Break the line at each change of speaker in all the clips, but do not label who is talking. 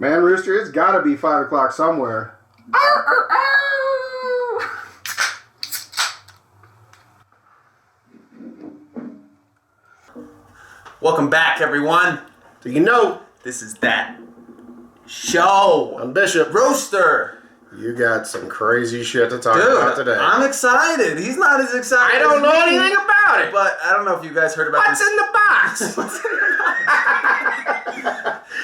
Man, Rooster, it's got to be 5 o'clock somewhere.
Welcome back, everyone.
Do you know?
This is that show.
I'm Bishop.
Rooster.
You got some crazy shit to talk about today.
I'm excited. He's not as excited.
I don't know anything about it.
But I don't know if you guys heard about
What's in the box?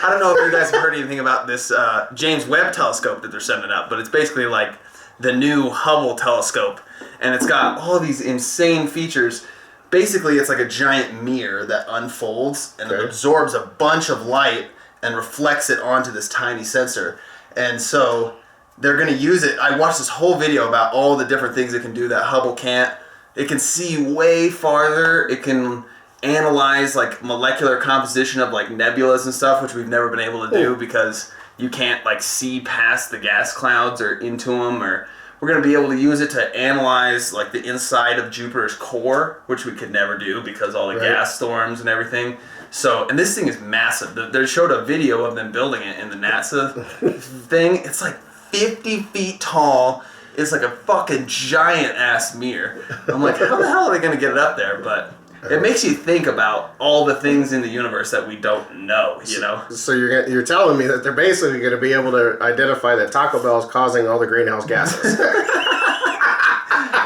I don't know if you guys have heard anything about this James Webb telescope that they're sending up, but it's basically like the new Hubble telescope, and it's got all these insane features. Basically, it's like a giant mirror that unfolds and absorbs a bunch of light and reflects it onto this tiny sensor. And so they're going to use it. I watched this whole video about all the different things it can do that Hubble can't. It can see way farther. It can analyze like molecular composition of like nebulas and stuff, which we've never been able to do because you can't like see past the gas clouds or into them. Or we're going to be able to use it to analyze like the inside of Jupiter's core, which we could never do because all the gas storms and everything. So, and this thing is massive. They showed a video of them building it in the NASA thing. It's like 50 feet tall. It's like a fucking giant ass mirror. I'm like, how the hell are they going to get it up there? But it makes you think about all the things in the universe that we don't know, you know?
So you're telling me that they're basically going to be able to identify that Taco Bell is causing all the greenhouse gases.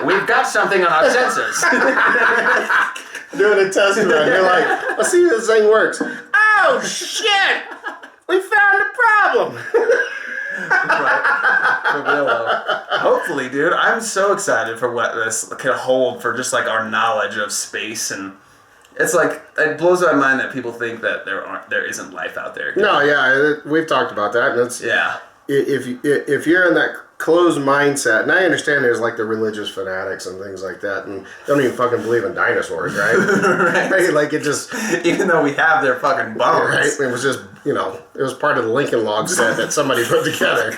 We've got something on our sensors.
Doing a test run. You're like, let's see if this thing works. Oh, shit! We found the problem!
Right. For real though. Hopefully, dude. I'm so excited for what this could hold for just like our knowledge of space, and it's like it blows my mind that people think that there isn't life out there.
No, yeah, we've talked about that, and it's if you're in that closed mindset, and I understand there's like the religious fanatics and things like that, and don't even fucking believe in dinosaurs, right?
Right.
Like it just,
even though we have their fucking bones,
right? It was just, it was part of the Lincoln Log set that somebody put together.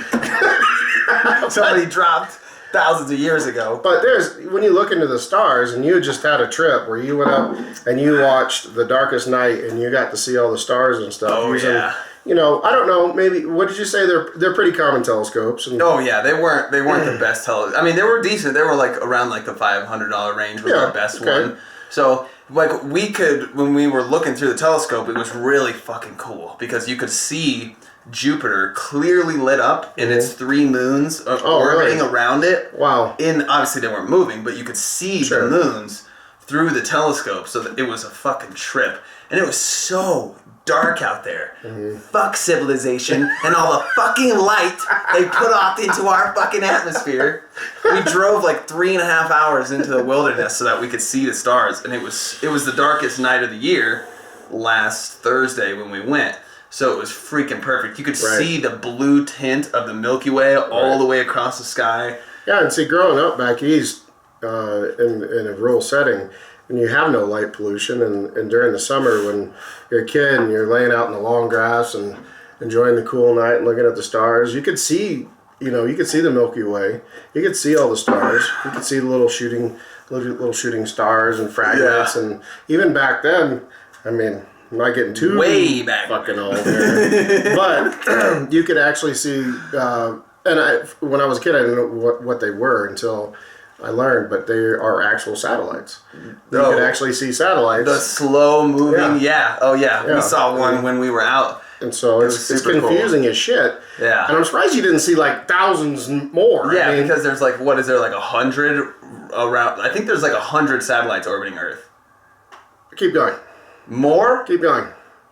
Somebody dropped thousands of years ago.
But when you look into the stars, and you just had a trip where you went up and you watched the darkest night, and you got to see all the stars and stuff.
Oh yeah.
I don't know. Maybe what did you say? They're pretty common telescopes. And,
oh yeah, they weren't the best I mean, they were decent. They were like around like the $500 range was our best one. So like we could, when we were looking through the telescope, it was really fucking cool because you could see Jupiter clearly lit up and its 3 moons orbiting around it.
Wow.
Obviously they weren't moving, but you could see the moons through the telescope, so that it was a fucking trip. And it was so dark out there. Fuck civilization and all the fucking light they put off into our fucking atmosphere. We drove like 3.5 hours into the wilderness so that we could see the stars, and it was the darkest night of the year last Thursday when we went. So it was freaking perfect. You could see the blue tint of the Milky Way all the way across the sky.
Yeah, and see, growing up back east in a rural setting, and you have no light pollution, and during the summer when you're a kid and you're laying out in the long grass and enjoying the cool night and looking at the stars, you could see, you could see the Milky Way. You could see all the stars. You could see the little shooting stars and fragments. Yeah. And even back then, I mean, I'm not getting too
way back
fucking old here, but you could actually see. When I was a kid, I didn't know what they were until I learned, but they are actual satellites. You could actually see satellites.
The slow moving, Oh yeah. We saw one
when
we were out.
And so it's confusing as shit.
Yeah.
And I'm surprised you didn't see like thousands more.
Yeah, because there's like, what is there, like 100 around? I think there's like 100 satellites orbiting Earth.
Keep going.
More?
Keep going.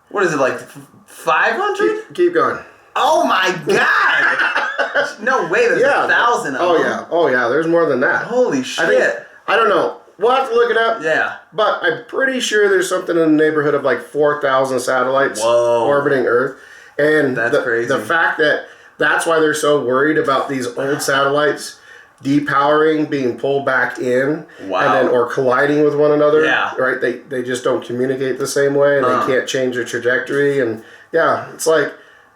What is it, like 500?
Keep going.
Oh my god! No way, there's 1,000 of them.
Oh yeah, there's more than that.
Holy shit.
I don't know. We'll have to look it up.
Yeah.
But I'm pretty sure there's something in the neighborhood of like 4,000 satellites orbiting Earth. And
that's crazy.
The fact that's why they're so worried about these old satellites depowering, being pulled back in, or colliding with one another.
Yeah.
Right? They just don't communicate the same way, and they can't change their trajectory. And it's like,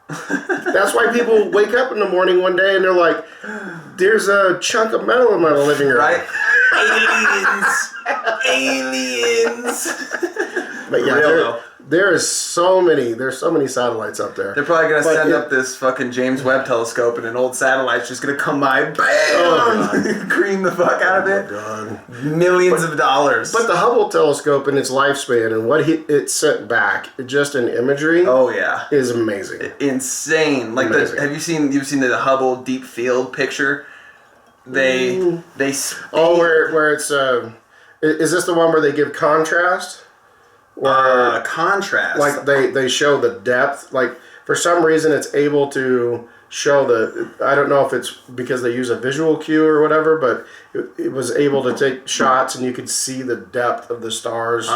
that's why people wake up in the morning one day and they're like, there's a chunk of metal in my living room.
Right? Aliens.
But yeah,
Real,
there's so many satellites up there.
they're probably gonna send up this fucking James Webb telescope, and an old satellite's just gonna come by, bam, cream the fuck out of it.
God.
Millions of dollars.
But the Hubble telescope in its lifespan and what it sent back, just in imagery,
oh yeah,
is amazing.
Insane. Like
Amazing.
you've seen the Hubble deep field picture? They
where it's is this the one where they give contrast? Or
contrast.
like they show the depth. Like for some reason it's able to show I don't know if it's because they use a visual cue or whatever, but it was able to take shots and you could see the depth of the stars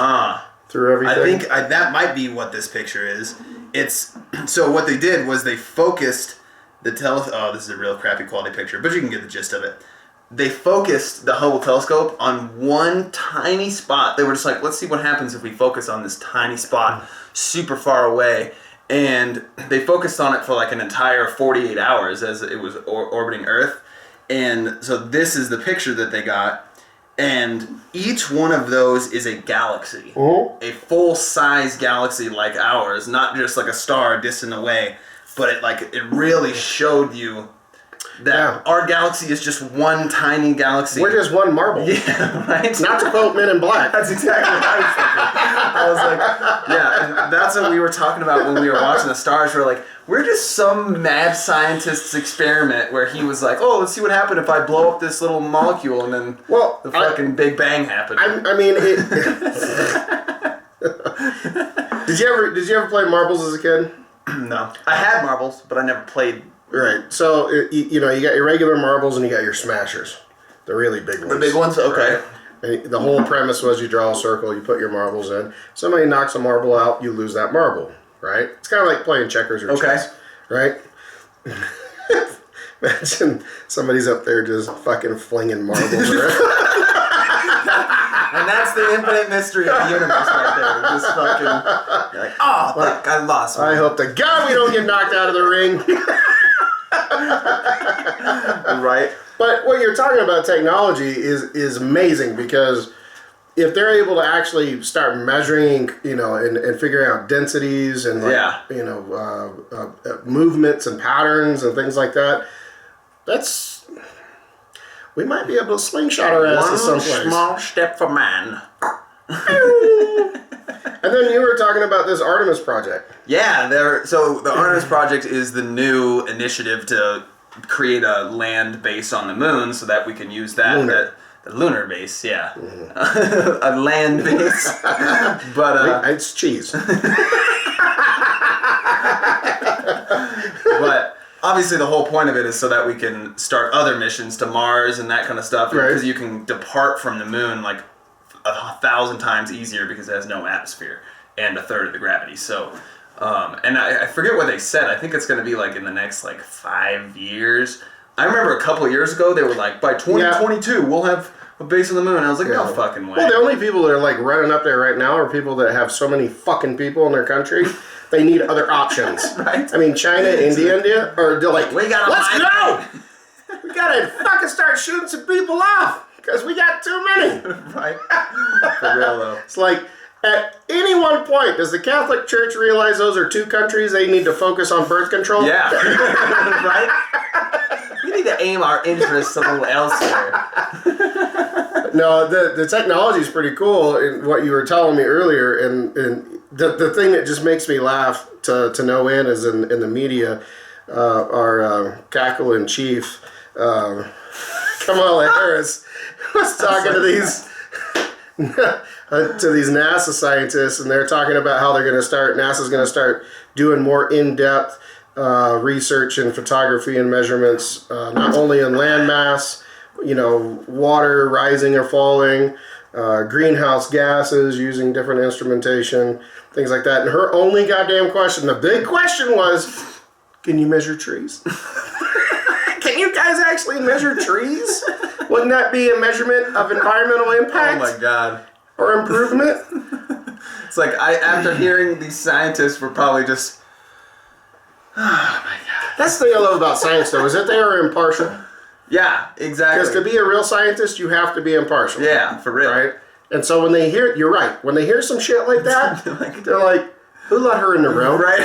through everything.
I think that might be what this picture is. It's so what they did was they focused this is a real crappy quality picture, but you can get the gist of it. They focused the Hubble telescope on one tiny spot. They were just like, let's see what happens if we focus on this tiny spot super far away. And they focused on it for like an entire 48 hours as it was orbiting Earth. And so this is the picture that they got. And each one of those is a galaxy.
Mm-hmm.
A full-size galaxy like ours, not just like a star distant away. But it really showed you that our galaxy is just one tiny galaxy.
We're just one marble.
Yeah, right?
Not to quote Men in Black.
That's exactly what I was thinking. I was like, yeah, and that's what we were talking about when we were watching the stars. We're like, we're just some mad scientist's experiment where he was like, oh, let's see what happened if I blow up this little molecule, and then the fucking Big Bang happened.
I mean, Did you ever play marbles as a kid?
No. I had marbles, but I never played.
Right. So, you got your regular marbles and you got your smashers. The really big ones.
The big ones? Okay.
Right? And the whole premise was you draw a circle, you put your marbles in. Somebody knocks a marble out, you lose that marble. Right? It's kind of like playing checkers or chess. Right? Imagine somebody's up there just fucking flinging marbles around.
And that's the infinite mystery of the universe right there. Just fucking, you're like, oh, fuck, I lost one.
I hope to God we don't get knocked out of the ring.
Right.
But what you're talking about, technology, is amazing, because if they're able to actually start measuring, and figuring out densities and movements and patterns and things like that, we might be able to slingshot our ass to someplace.
One small step for man.
And then you were talking about this Artemis project.
Yeah, so the Artemis project is the new initiative to create a land base on the moon so that we can use that.
Lunar.
The lunar base, yeah. Mm-hmm. A land base. But
it's cheese.
But obviously the whole point of it is so that we can start other missions to Mars and that kind of stuff, because you can depart from the moon like 1,000 times easier because it has no atmosphere and a third of the gravity. So, and I forget what they said. I think it's going to be like in the next 5 years. I remember a couple of years ago they were like, by 2022 we'll have a base on the moon. I was like, no fucking way.
Well, the only people that are running up there right now are people that have so many fucking people in their country. They need other options.
Right?
I mean, China, India, or they're like, let's go! We gotta fucking start shooting some people off, because we got too many.
Right? For real, though.
It's like, at any one point, does the Catholic Church realize those are two countries they need to focus on birth control?
Yeah. Right? We need to aim our interests a little elsewhere.
No, the technology is pretty cool. And what you were telling me earlier, and the thing that just makes me laugh to no end is in the media, our cackle in chief, Kamala Harris, was talking to these NASA scientists, and they're talking about how NASA's going to start doing more in-depth research in photography and measurements, not only in landmass, water rising or falling, greenhouse gases, using different instrumentation, things like that. And her only goddamn question, the big question was, can you measure trees? Can you guys actually measure trees? Wouldn't that be a measurement of environmental impact?
Oh my God.
Or improvement?
It's like, after hearing these scientists, we're probably just, oh my God.
That's the thing I love about science, though, is that they are impartial.
Yeah, exactly.
Because to be a real scientist, you have to be impartial.
Yeah, for real.
Right? And so when they hear, you're right, when they hear some shit like that, they're like, who let her in the room?
Right?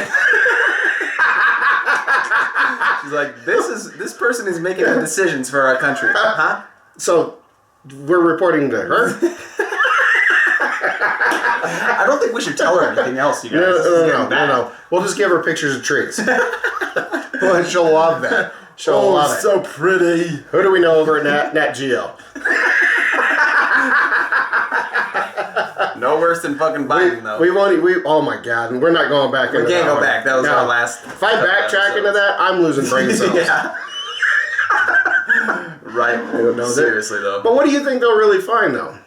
She's like, this person is making the decisions for our country. Huh?
So we're reporting to her?
I don't think we should tell her anything else, you guys.
No. We'll just give her pictures of trees. Well, she'll love that. She'll love it.
So pretty.
Who do we know over at Nat Geo?
No worse than fucking Biden, though.
Oh my God, we're not going back into that.
We can't go back. That was our last.
If I backtrack into that, I'm losing brain cells.
Yeah. Right. Seriously, though.
But what do you think they'll really find, though?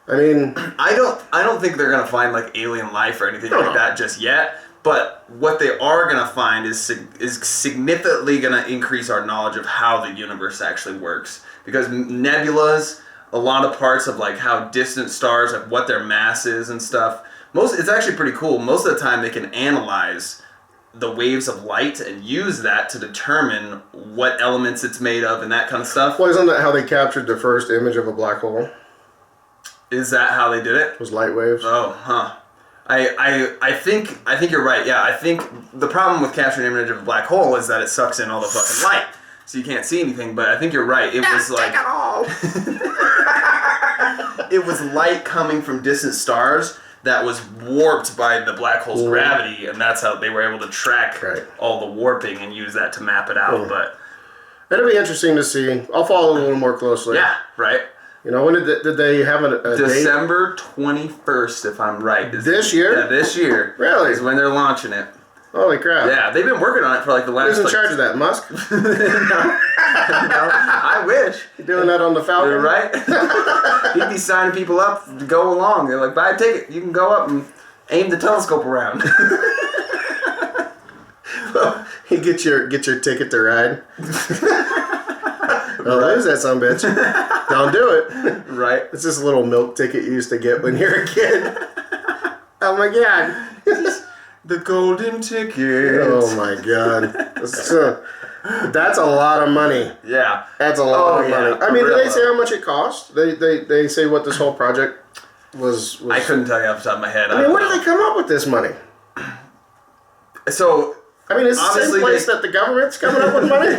I mean,
I don't think they're gonna find like alien life or anything like that just yet. But what they are gonna find is significantly gonna increase our knowledge of how the universe actually works. Because nebulas, a lot of parts of like how distant stars, like what their mass is and stuff. It's actually pretty cool. Most of the time, they can analyze the waves of light and use that to determine what elements it's made of and that kind of stuff.
Well, isn't that how they captured the first image of a black hole?
Is that how they did it?
It was light waves.
Oh, huh. I think you're right. Yeah, I think the problem with capturing an image of a black hole is that it sucks in all the fucking light, so you can't see anything. But I think you're right. It was like it was light coming from distant stars that was warped by the black hole's gravity, and that's how they were able to track all the warping and use that to map it out. But
it'll be interesting to see. I'll follow a little more closely.
Yeah, right.
You know, when did they have a
December 21st, if I'm right.
This year?
Yeah, this year.
Really?
Is when they're launching it.
Holy crap.
Yeah, they've been working on it for like the last...
Who's in charge of that, Musk?
No, I wish.
You doing that on the Falcon?
You're right. He'd be signing people up to go along. They're like, buy a ticket. You can go up and aim the telescope around.
Well, you get your ticket to ride. Oh, there's that son of a bitch. Don't do it.
Right.
It's this little milk ticket you used to get when you're a kid. Oh my God.
The golden ticket.
Oh my God. That's a lot of money.
Yeah.
That's a lot of money. I mean, did they say how much it cost? They say what this whole project was.
I couldn't tell you off the top of my head.
I mean, where did they come up with this money?
So,
I mean, it's the same place that the government's coming up with money.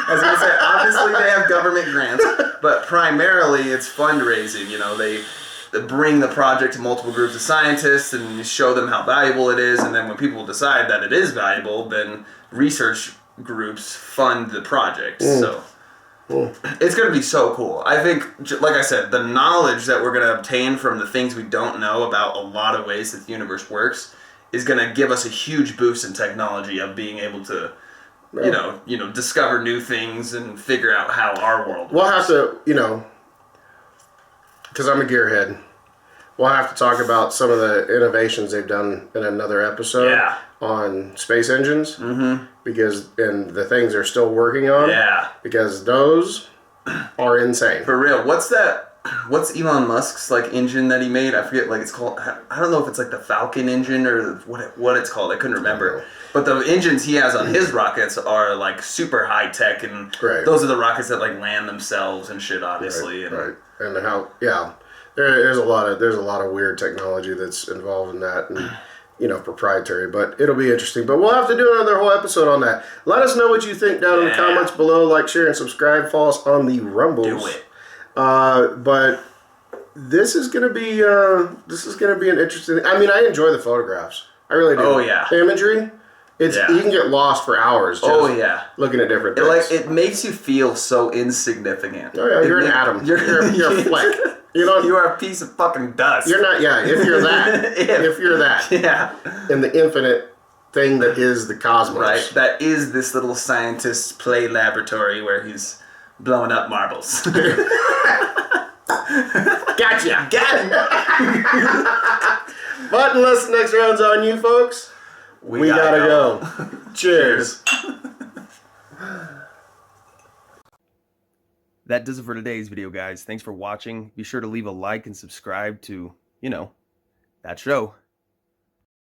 I was going to say, obviously they have government grants, but primarily it's fundraising. You know, they bring the project to multiple groups of scientists and show them how valuable it is, and then when people decide that it is valuable, then research groups fund the project. So it's going to be so cool. I think, like I said, the knowledge that we're going to obtain from the things we don't know about a lot of ways that the universe works is going to give us a huge boost in technology of being able to you know, discover new things and figure out how our world works.
We'll have to, because I'm a gearhead, we'll have to talk about some of the innovations they've done in another episode on space engines. Mm-hmm. And the things they're still working on. Yeah. Because those are insane.
For real. What's Elon Musk's engine that he made? I forget. It's called. I don't know if it's the Falcon engine or what it's called. I couldn't remember. But the engines he has on his rockets are super high tech, and those are the rockets that land themselves and shit. Obviously,
right. And how there's a lot of weird technology that's involved in that, and proprietary. But it'll be interesting. But we'll have to do another whole episode on that. Let us know what you think down in the comments below. Like, share, and subscribe. Follow us on the Rumbles.
Do it.
But this is gonna be an interesting. I mean, I enjoy the photographs. I really do.
Oh yeah.
The imagery. You can get lost for hours. Just looking at different things.
It makes you feel so insignificant.
Oh yeah, you're an atom. You're a fleck.
You are a piece of fucking dust.
You're not. Yeah, if you're that. if you're that.
Yeah.
In the infinite thing that is the cosmos.
Right. That is this little scientist's play laboratory where he's blowing up marbles.
Gotcha. Got it. But unless the next round's on you folks, we gotta go. Cheers.
That does it for today's video, guys. Thanks for watching. Be sure to leave a like and subscribe to, that show.